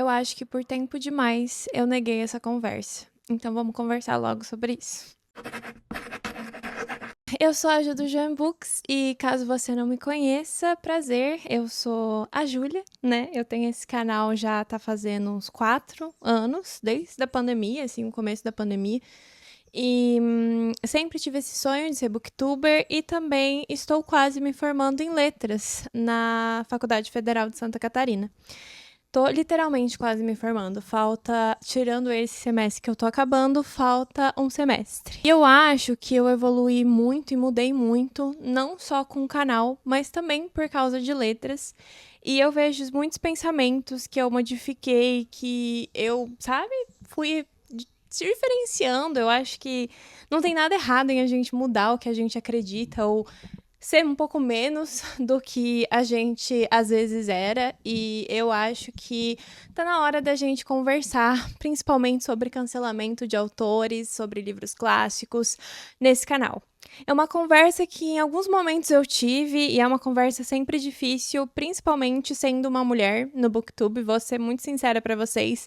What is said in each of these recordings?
Eu acho que por tempo demais eu neguei essa conversa. Então vamos conversar logo sobre isso. Eu sou a Ju do Joan Books e caso você não me conheça, prazer, eu sou a Júlia, né? Eu tenho esse canal já tá fazendo uns 4 anos, desde a pandemia, assim, o começo da pandemia. E sempre tive esse sonho de ser booktuber e também estou quase me formando em letras na Faculdade Federal de Santa Catarina. Tô literalmente quase me formando. Falta, tirando esse semestre que eu tô acabando, falta um semestre. E eu acho que eu evoluí muito e mudei muito, não só com o canal, mas também por causa de letras. E eu vejo muitos pensamentos que eu modifiquei, que eu, sabe, fui se diferenciando. Eu acho que não tem nada errado em a gente mudar o que a gente acredita ou ser um pouco menos do que a gente às vezes era, e eu acho que tá na hora da gente conversar, principalmente sobre cancelamento de autores, sobre livros clássicos, nesse canal. É uma conversa que em alguns momentos eu tive, e é uma conversa sempre difícil, principalmente sendo uma mulher no BookTube, vou ser muito sincera pra vocês.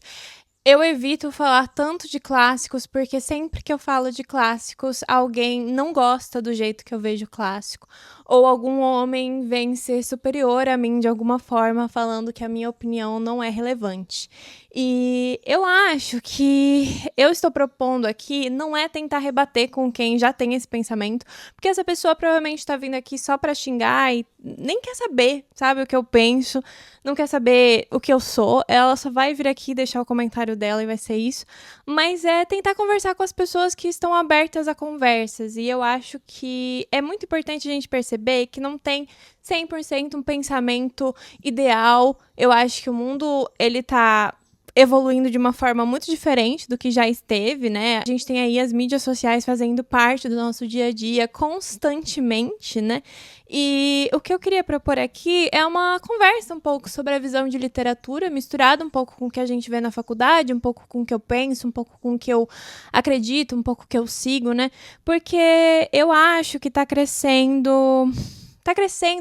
Eu evito falar tanto de clássicos, porque sempre que eu falo de clássicos, alguém não gosta do jeito que eu vejo clássico. Ou algum homem vem ser superior a mim de alguma forma, falando que a minha opinião não é relevante. E eu acho que eu estou propondo aqui não é tentar rebater com quem já tem esse pensamento, porque essa pessoa provavelmente está vindo aqui só para xingar e nem quer saber, sabe, o que eu penso, não quer saber o que eu sou, ela só vai vir aqui deixar o comentário dela e vai ser isso. Mas é tentar conversar com as pessoas que estão abertas a conversas. E eu acho que é muito importante a gente perceber que não tem 100% um pensamento ideal. Eu acho que o mundo, ele tá evoluindo de uma forma muito diferente do que já esteve, né? A gente tem aí as mídias sociais fazendo parte do nosso dia a dia constantemente, né? E o que eu queria propor aqui é uma conversa um pouco sobre a visão de literatura, misturada um pouco com o que a gente vê na faculdade, um pouco com o que eu penso, um pouco com o que eu acredito, um pouco com o que eu sigo, né? Porque eu acho que tá crescendo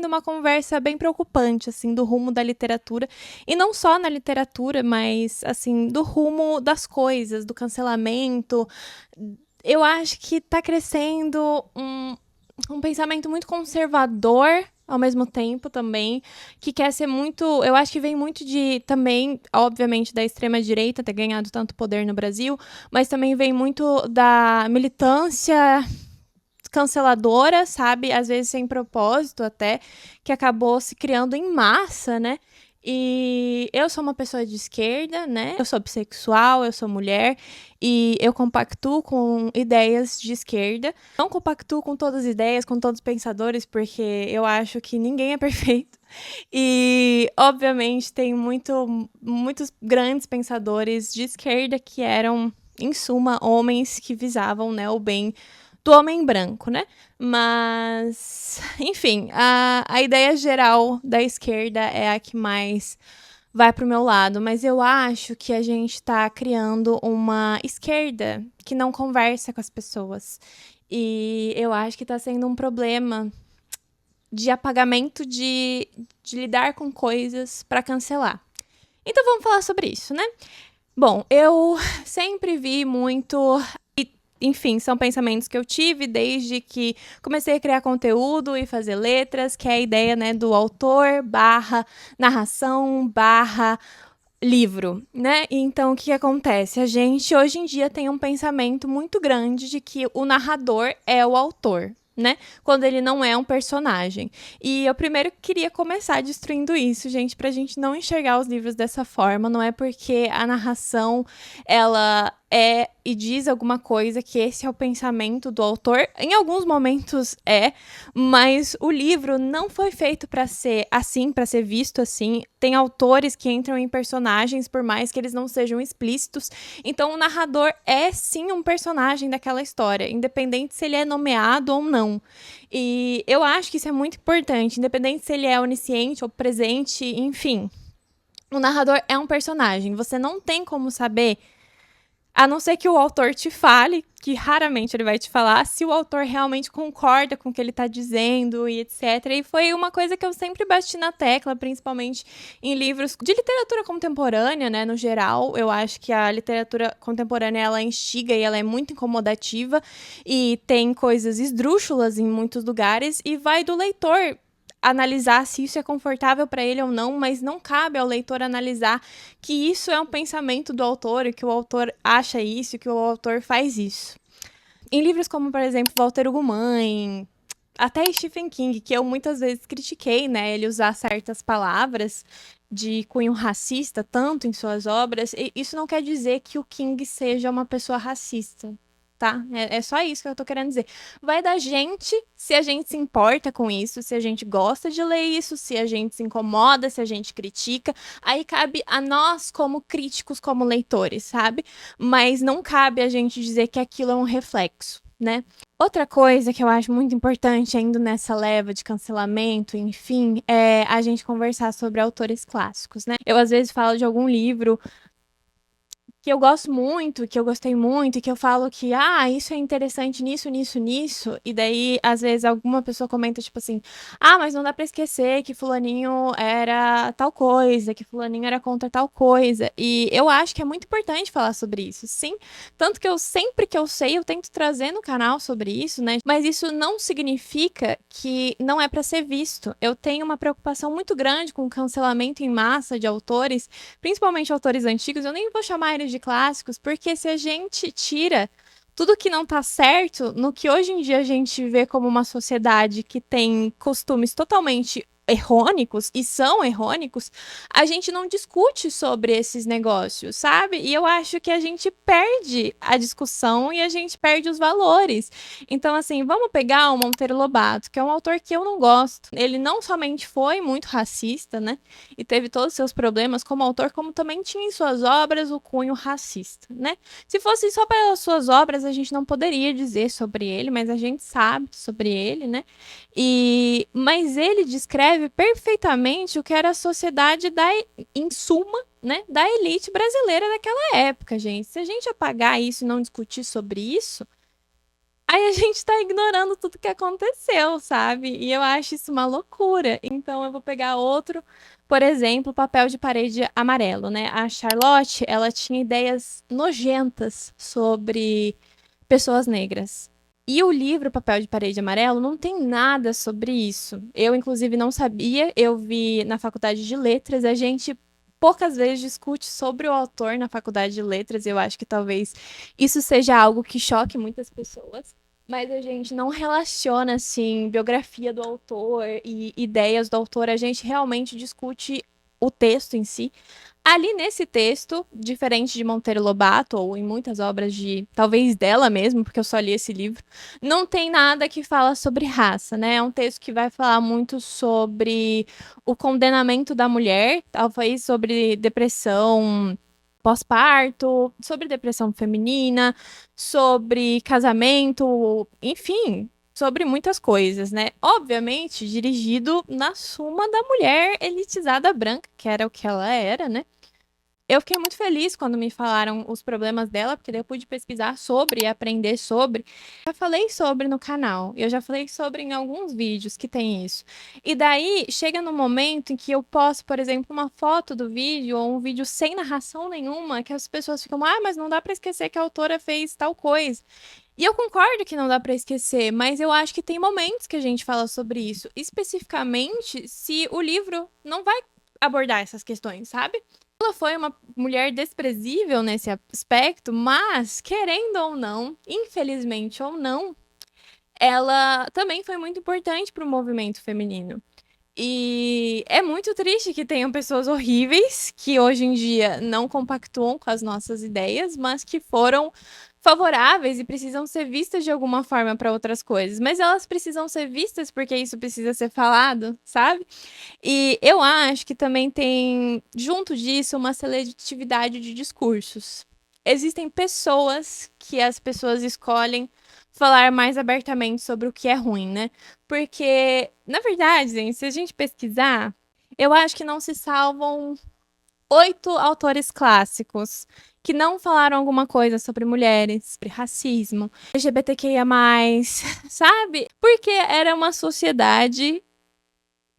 uma conversa bem preocupante, assim, do rumo da literatura. E não só na literatura, mas, assim, do rumo das coisas, do cancelamento. Eu acho que tá crescendo um pensamento muito conservador ao mesmo tempo também, que quer ser muito, eu acho que vem muito de também, obviamente, da extrema direita ter ganhado tanto poder no Brasil, mas também vem muito da militância canceladora, sabe? Às vezes sem propósito até, que acabou se criando em massa, né? E eu sou uma pessoa de esquerda, né? Eu sou bissexual, eu sou mulher e eu compactuo com ideias de esquerda. Não compactuo com todas as ideias, com todos os pensadores, porque eu acho que ninguém é perfeito. E, obviamente, tem muitos grandes pensadores de esquerda que eram, em suma, homens que visavam, né, o bem do homem branco, né? Mas, enfim, a ideia geral da esquerda é a que mais vai pro meu lado, mas eu acho que a gente tá criando uma esquerda que não conversa com as pessoas. E eu acho que tá sendo um problema de apagamento de lidar com coisas para cancelar. Então vamos falar sobre isso, né? Bom, eu sempre vi muito. Enfim, são pensamentos que eu tive desde que comecei a criar conteúdo e fazer letras, que é a ideia, né, do autor barra narração barra livro, né? Então, o que acontece? A gente, hoje em dia, tem um pensamento muito grande de que o narrador é o autor, né? Quando ele não é um personagem. E eu primeiro queria começar destruindo isso, gente, pra gente não enxergar os livros dessa forma. Não é porque a narração, ela é e diz alguma coisa que esse é o pensamento do autor. Em alguns momentos é, mas o livro não foi feito para ser assim, para ser visto assim. Tem autores que entram em personagens por mais que eles não sejam explícitos. Então o narrador é sim um personagem daquela história, independente se ele é nomeado ou não. E eu acho que isso é muito importante, independente se ele é onisciente ou presente, enfim. O narrador é um personagem. Você não tem como saber A não ser que o autor te fale, que raramente ele vai te falar, se o autor realmente concorda com o que ele tá dizendo e etc. E foi uma coisa que eu sempre bati na tecla, principalmente em livros de literatura contemporânea, né, no geral. Eu acho que a literatura contemporânea, ela instiga e ela é muito incomodativa e tem coisas esdrúxulas em muitos lugares e vai do leitor analisar se isso é confortável para ele ou não, mas não cabe ao leitor analisar que isso é um pensamento do autor e que o autor acha isso e que o autor faz isso. Em livros como, por exemplo, Walter Ugumãe, até Stephen King, que eu muitas vezes critiquei, né, ele usar certas palavras de cunho racista tanto em suas obras, e isso não quer dizer que o King seja uma pessoa racista, tá? É só isso que eu tô querendo dizer. Vai da gente se a gente se importa com isso, se a gente gosta de ler isso, se a gente se incomoda, se a gente critica. Aí cabe a nós, como críticos, como leitores, sabe? Mas não cabe a gente dizer que aquilo é um reflexo, né? Outra coisa que eu acho muito importante, ainda nessa leva de cancelamento, enfim, é a gente conversar sobre autores clássicos, né? Eu às vezes falo de algum livro que eu gosto muito, que eu gostei muito, e que eu falo que, isso é interessante nisso, nisso, nisso, e daí, às vezes, alguma pessoa comenta, tipo assim, mas não dá pra esquecer que fulaninho era tal coisa, que fulaninho era contra tal coisa, e eu acho que é muito importante falar sobre isso, sim, tanto que eu, sempre que eu sei, eu tento trazer no canal sobre isso, né, mas isso não significa que não é pra ser visto. Eu tenho uma preocupação muito grande com o cancelamento em massa de autores, principalmente autores antigos, eu nem vou chamar eles de clássicos, porque se a gente tira tudo que não tá certo, no que hoje em dia a gente vê como uma sociedade que tem costumes totalmente errônicos e são errônicos, a gente não discute sobre esses negócios, sabe? E eu acho que a gente perde a discussão e a gente perde os valores. Então, assim, vamos pegar o Monteiro Lobato, que é um autor que eu não gosto. Ele não somente foi muito racista, né? E teve todos os seus problemas como autor, como também tinha em suas obras o cunho racista, né? Se fosse só pelas suas obras, a gente não poderia dizer sobre ele, mas a gente sabe sobre ele, né? Mas ele descreve perfeitamente o que era a sociedade em suma, né, da elite brasileira daquela época, gente. Se a gente apagar isso e não discutir sobre isso, aí a gente tá ignorando tudo que aconteceu, sabe? E eu acho isso uma loucura. Então eu vou pegar outro, por exemplo, Papel de Parede Amarelo, né? A Charlotte, ela tinha ideias nojentas sobre pessoas negras. E o livro Papel de Parede Amarelo não tem nada sobre isso. Eu, inclusive, não sabia. Eu vi na faculdade de letras. A gente poucas vezes discute sobre o autor na faculdade de letras. Eu acho que talvez isso seja algo que choque muitas pessoas. Mas a gente não relaciona, assim, biografia do autor e ideias do autor. A gente realmente discute o texto em si. Ali nesse texto, diferente de Monteiro Lobato, ou em muitas obras de, talvez dela mesmo, porque eu só li esse livro, não tem nada que fala sobre raça, né? É um texto que vai falar muito sobre o condenamento da mulher, talvez sobre depressão pós-parto, sobre depressão feminina, sobre casamento, enfim, sobre muitas coisas, né? Obviamente, dirigido na suma da mulher elitizada branca, que era o que ela era, né? Eu fiquei muito feliz quando me falaram os problemas dela, porque daí eu pude pesquisar sobre e aprender sobre. Já falei sobre no canal, eu já falei sobre em alguns vídeos que tem isso. E daí chega no momento em que eu posto, por exemplo, uma foto do vídeo ou um vídeo sem narração nenhuma, que as pessoas ficam, mas não dá pra esquecer que a autora fez tal coisa. E eu concordo que não dá pra esquecer, mas eu acho que tem momentos que a gente fala sobre isso, especificamente se o livro não vai abordar essas questões, sabe? Ela foi uma mulher desprezível nesse aspecto, mas, querendo ou não, infelizmente ou não, ela também foi muito importante para o movimento feminino. E é muito triste que tenham pessoas horríveis que hoje em dia não compactuam com as nossas ideias, mas que foram favoráveis e precisam ser vistas de alguma forma para outras coisas. Mas elas precisam ser vistas porque isso precisa ser falado, sabe? E eu acho que também tem, junto disso, uma seletividade de discursos. Existem pessoas que as pessoas escolhem falar mais abertamente sobre o que é ruim, né? Porque, na verdade, gente, se a gente pesquisar, eu acho que não se salvam 8 autores clássicos que não falaram alguma coisa sobre mulheres, sobre racismo, LGBTQIA+, sabe? Porque era uma sociedade.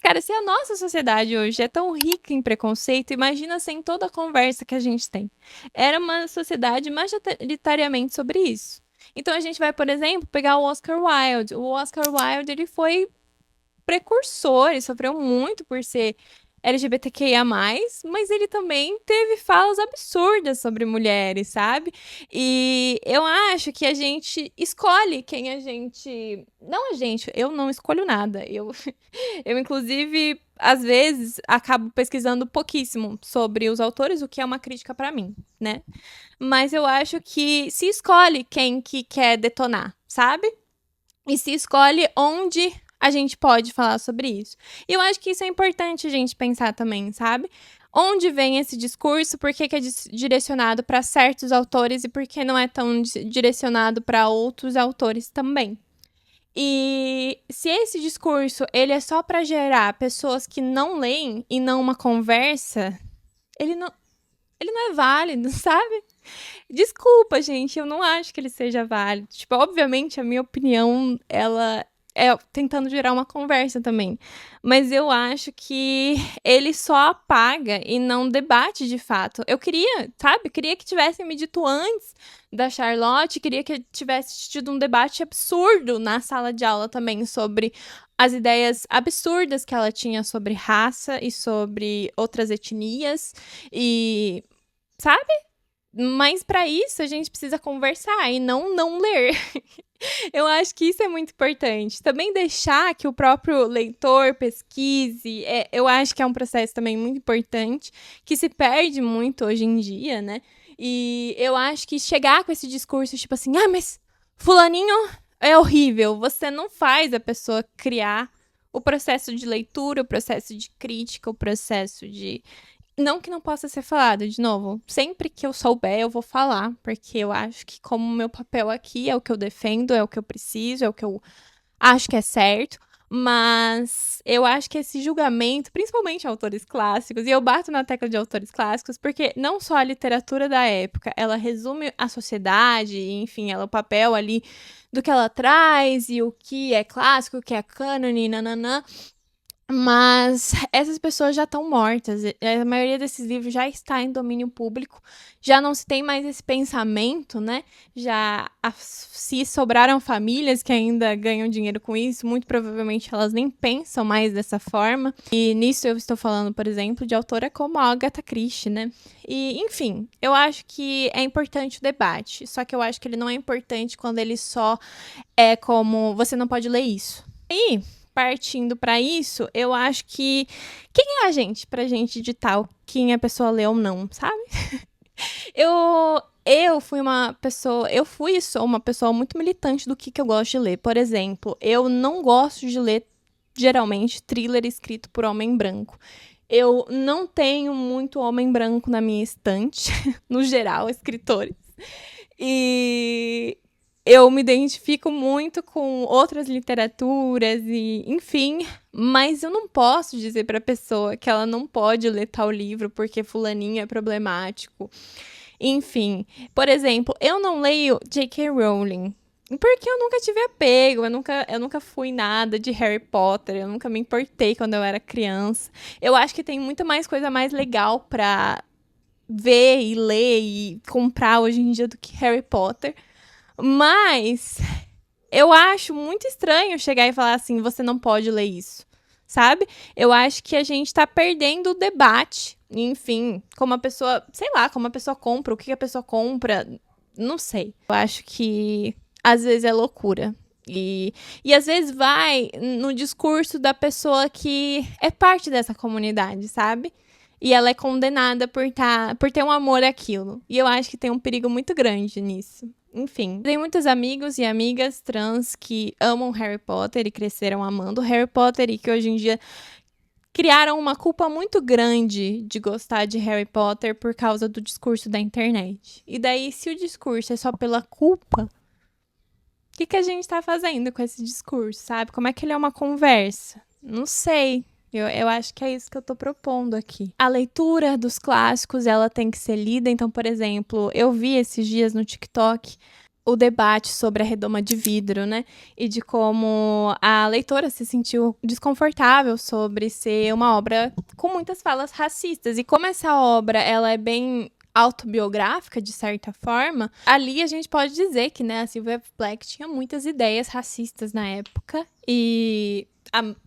Cara, se a nossa sociedade hoje é tão rica em preconceito, imagina sem toda a conversa que a gente tem. Era uma sociedade majoritariamente sobre isso. Então a gente vai, por exemplo, pegar o Oscar Wilde. O Oscar Wilde, ele foi precursor, ele sofreu muito por ser LGBTQIA+, mas ele também teve falas absurdas sobre mulheres, sabe? E eu acho que a gente escolhe quem a gente... Não a gente, eu não escolho nada. Eu inclusive, às vezes, acabo pesquisando pouquíssimo sobre os autores, o que é uma crítica pra mim, né? Mas eu acho que se escolhe quem que quer detonar, sabe? E se escolhe onde a gente pode falar sobre isso. E eu acho que isso é importante a gente pensar também, sabe? Onde vem esse discurso, por que, que é direcionado para certos autores e por que não é tão direcionado para outros autores também. E se esse discurso ele é só para gerar pessoas que não leem e não uma conversa, ele não, ele não é válido, sabe? Desculpa, gente, eu não acho que ele seja válido. Tipo, obviamente, a minha opinião, ela é tentando gerar uma conversa também. Mas eu acho que ele só apaga e não debate de fato. Eu queria, sabe? Queria que tivessem me dito antes da Charlotte, queria que tivesse tido um debate absurdo na sala de aula também sobre as ideias absurdas que ela tinha sobre raça e sobre outras etnias e, sabe? Mas para isso a gente precisa conversar e não ler. Eu acho que isso é muito importante. Também deixar que o próprio leitor pesquise, eu acho que é um processo também muito importante, que se perde muito hoje em dia, né? E eu acho que chegar com esse discurso, tipo assim, mas fulaninho é horrível. Você não faz a pessoa criar o processo de leitura, o processo de crítica, o processo de não que não possa ser falado, de novo. Sempre que eu souber, eu vou falar, porque eu acho que, como o meu papel aqui é o que eu defendo, é o que eu preciso, é o que eu acho que é certo. Mas eu acho que esse julgamento, principalmente autores clássicos, e eu bato na tecla de autores clássicos, porque não só a literatura da época, ela resume a sociedade, enfim, ela, o papel ali do que ela traz e o que é clássico, o que é cânone, nananã. Mas essas pessoas já estão mortas. A maioria desses livros já está em domínio público. Já não se tem mais esse pensamento, né? Se sobraram famílias que ainda ganham dinheiro com isso, muito provavelmente elas nem pensam mais dessa forma. E nisso eu estou falando, por exemplo, de autora como a Agatha Christie, né? E, enfim, eu acho que é importante o debate. Só que eu acho que ele não é importante quando ele só é como você não pode ler isso. E partindo para isso, eu acho que quem é a gente pra gente ditar quem a pessoa lê ou não, sabe? Eu fui uma pessoa, eu fui e sou uma pessoa muito militante do que eu gosto de ler. Por exemplo, eu não gosto de ler geralmente thriller escrito por homem branco. Eu não tenho muito homem branco na minha estante, no geral, escritores. E eu me identifico muito com outras literaturas e, enfim, mas eu não posso dizer para a pessoa que ela não pode ler tal livro porque fulaninho é problemático. Enfim, por exemplo, eu não leio J.K. Rowling. Porque eu nunca tive apego, eu nunca fui nada de Harry Potter, eu nunca me importei quando eu era criança. Eu acho que tem muita mais coisa mais legal pra ver e ler e comprar hoje em dia do que Harry Potter. Mas eu acho muito estranho chegar e falar assim, você não pode ler isso, sabe? Eu acho que a gente tá perdendo o debate. Enfim, como a pessoa, sei lá, como a pessoa compra, o que a pessoa compra, não sei. Eu acho que às vezes é loucura. E às vezes vai no discurso da pessoa que é parte dessa comunidade, sabe? E ela é condenada por ter um amor àquilo. E eu acho que tem um perigo muito grande nisso. Enfim, tem muitos amigos e amigas trans que amam Harry Potter e cresceram amando Harry Potter e que hoje em dia criaram uma culpa muito grande de gostar de Harry Potter por causa do discurso da internet. E daí, se o discurso é só pela culpa, o que a gente tá fazendo com esse discurso, sabe? Como é que ele é uma conversa? Não sei. Eu acho que é isso que eu tô propondo aqui. A leitura dos clássicos, ela tem que ser lida. Então, por exemplo, eu vi esses dias no TikTok o debate sobre a Redoma de Vidro, né? E de como a leitora se sentiu desconfortável sobre ser uma obra com muitas falas racistas. E como essa obra, ela é bem autobiográfica, de certa forma, ali a gente pode dizer que, né, a Sylvia Plath tinha muitas ideias racistas na época. E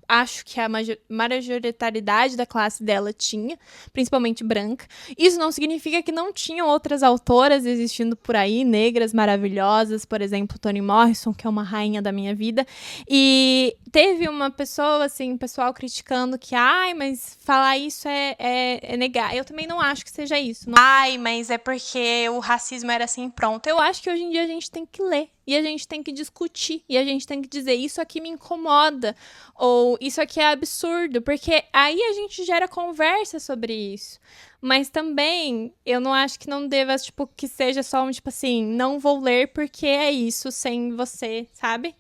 acho que a majoritariedade da classe dela tinha, principalmente branca. Isso não significa que não tinham outras autoras existindo por aí, negras maravilhosas, por exemplo, Toni Morrison, que é uma rainha da minha vida. E teve uma pessoa, assim, pessoal criticando que, ai, mas falar isso é negar. Eu também não acho que seja isso. Não. Ai, mas é porque o racismo era assim, pronto. Eu acho que hoje em dia a gente tem que ler. E a gente tem que discutir. E a gente tem que dizer, isso aqui me incomoda. Ou isso aqui é absurdo. Porque aí a gente gera conversa sobre isso. Mas também, eu não acho que não deva, tipo, que seja só um, tipo assim, não vou ler porque é isso, sem você, sabe?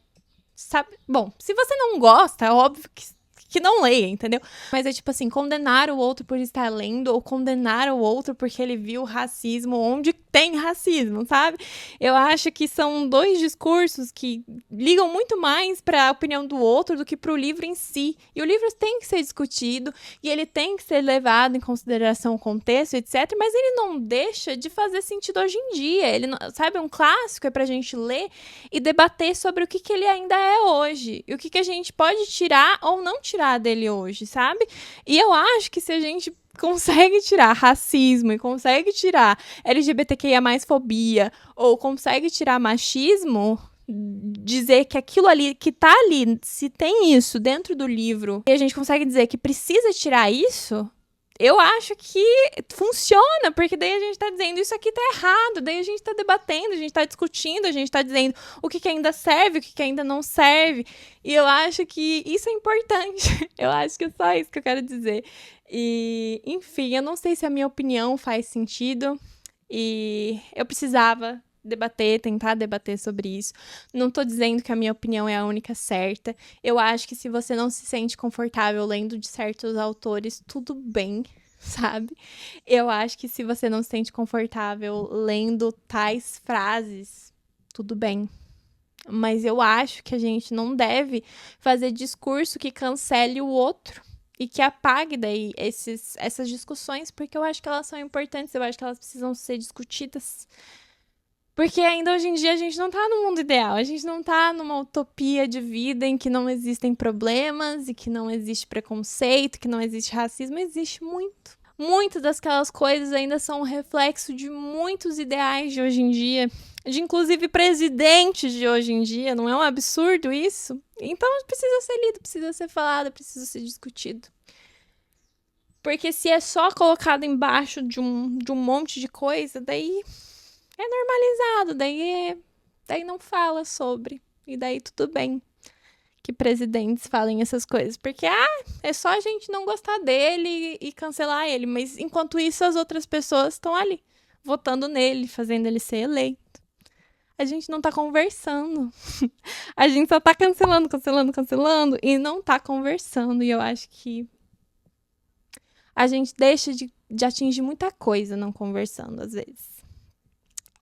Bom, se você não gosta, é óbvio que não leia, entendeu? Mas é tipo assim, condenar o outro por estar lendo ou condenar o outro porque ele viu racismo onde tem racismo, sabe? Eu acho que são dois discursos que ligam muito mais para a opinião do outro do que para o livro em si. E o livro tem que ser discutido e ele tem que ser levado em consideração o contexto, etc. Mas ele não deixa de fazer sentido hoje em dia. Ele, sabe, um clássico é pra gente ler e debater sobre o que ele ainda é hoje. E o que a gente pode tirar ou não tirar dele hoje, sabe? E eu acho que se a gente consegue tirar racismo e consegue tirar LGBTQIA+, fobia, ou consegue tirar machismo, dizer que aquilo ali, que tá ali, se tem isso dentro do livro, e a gente consegue dizer que precisa tirar isso, eu acho que funciona, porque daí a gente tá dizendo isso aqui tá errado, daí a gente tá debatendo, a gente tá discutindo, a gente tá dizendo o que ainda serve, o que ainda não serve. E eu acho que isso é importante. Eu acho que é só isso que eu quero dizer. E, enfim, eu não sei se a minha opinião faz sentido. E eu precisava debater, tentar debater sobre isso. Não tô dizendo que a minha opinião é a única certa. Eu acho que se você não se sente confortável lendo de certos autores, tudo bem, sabe? Eu acho que se você não se sente confortável lendo tais frases, tudo bem. Mas eu acho que a gente não deve fazer discurso que cancele o outro e que apague daí essas discussões, porque eu acho que elas são importantes, eu acho que elas precisam ser discutidas. Porque ainda hoje em dia a gente não tá no mundo ideal, a gente não tá numa utopia de vida em que não existem problemas e que não existe preconceito, que não existe racismo, existe muito. Muitas daquelas coisas ainda são um reflexo de muitos ideais de hoje em dia, de inclusive presidentes de hoje em dia, não é um absurdo isso? Então precisa ser lido, precisa ser falado, precisa ser discutido. Porque se é só colocado embaixo de um monte de coisa, daí é normalizado, daí não fala sobre. E daí tudo bem que presidentes falem essas coisas. Porque, é só a gente não gostar dele e cancelar ele. Mas enquanto isso, as outras pessoas estão ali, votando nele, fazendo ele ser eleito. A gente não tá conversando. A gente só tá cancelando e não tá conversando. E eu acho que a gente deixa de atingir muita coisa não conversando, às vezes.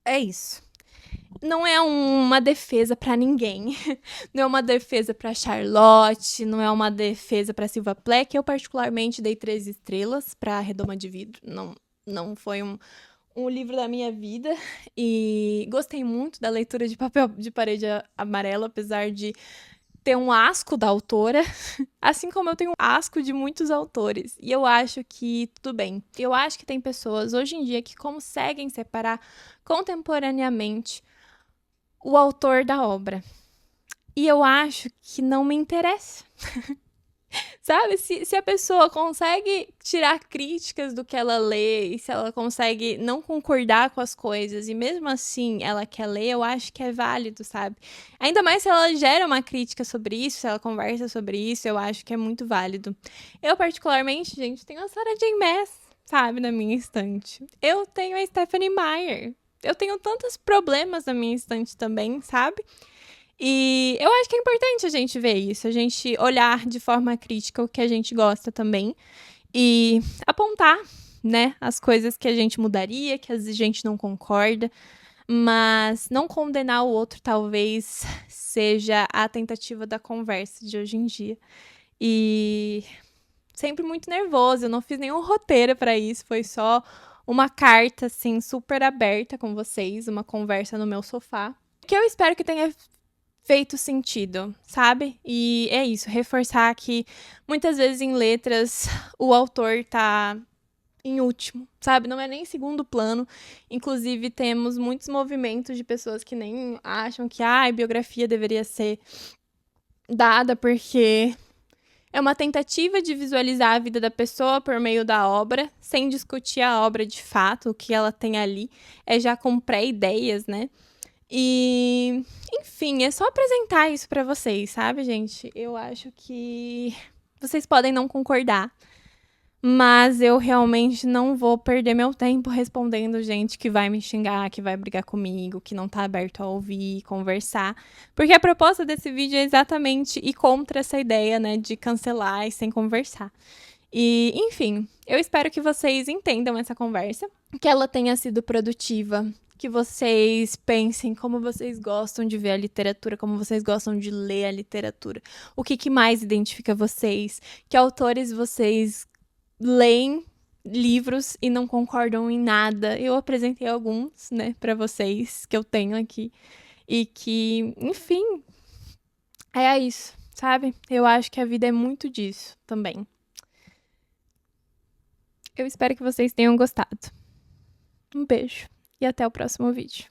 É isso. Não é uma defesa pra ninguém. Não é uma defesa pra Charlotte, não é uma defesa pra Sylvia Plath. Eu particularmente dei 3 estrelas pra Redoma de Vidro. Não foi um livro da minha vida. E gostei muito da leitura de Papel de Parede Amarelo, apesar de ter um asco da autora, assim como eu tenho um asco de muitos autores. E eu acho que tudo bem. Eu acho que tem pessoas hoje em dia que conseguem separar contemporaneamente o autor da obra. E eu acho que não me interessa. Sabe? Se a pessoa consegue tirar críticas do que ela lê, e se ela consegue não concordar com as coisas, e mesmo assim ela quer ler, eu acho que é válido, sabe? Ainda mais se ela gera uma crítica sobre isso, se ela conversa sobre isso, eu acho que é muito válido. Eu, particularmente, gente, tenho a Sarah J. Maas, sabe, na minha estante. Eu tenho a Stephenie Meyer. Eu tenho tantos problemas na minha estante também, sabe? E eu acho que é importante a gente ver isso, a gente olhar de forma crítica o que a gente gosta também e apontar, né, as coisas que a gente mudaria, que a gente não concorda, mas não condenar o outro talvez seja a tentativa da conversa de hoje em dia. E sempre muito nervoso, eu não fiz nenhum roteiro pra isso, foi só uma carta assim super aberta com vocês, uma conversa no meu sofá, que eu espero que tenha feito sentido, sabe? E é isso, reforçar que muitas vezes em letras o autor tá em último, sabe? Não é nem segundo plano. Inclusive, temos muitos movimentos de pessoas que nem acham que a biografia deveria ser dada porque é uma tentativa de visualizar a vida da pessoa por meio da obra, sem discutir a obra de fato, o que ela tem ali, é já com pré-ideias, né? E, enfim, é só apresentar isso pra vocês, sabe, gente? Eu acho que vocês podem não concordar, mas eu realmente não vou perder meu tempo respondendo gente que vai me xingar, que vai brigar comigo, que não tá aberto a ouvir, conversar. Porque a proposta desse vídeo é exatamente ir contra essa ideia, né, de cancelar e sem conversar. E, enfim, eu espero que vocês entendam essa conversa, que ela tenha sido produtiva, que vocês pensem como vocês gostam de ver a literatura, como vocês gostam de ler a literatura, o que, que mais identifica vocês, que autores vocês leem livros e não concordam em nada. Eu apresentei alguns, né, pra vocês que eu tenho aqui e que, enfim, é isso, sabe? Eu acho que a vida é muito disso também. Eu espero que vocês tenham gostado. Um beijo e até o próximo vídeo.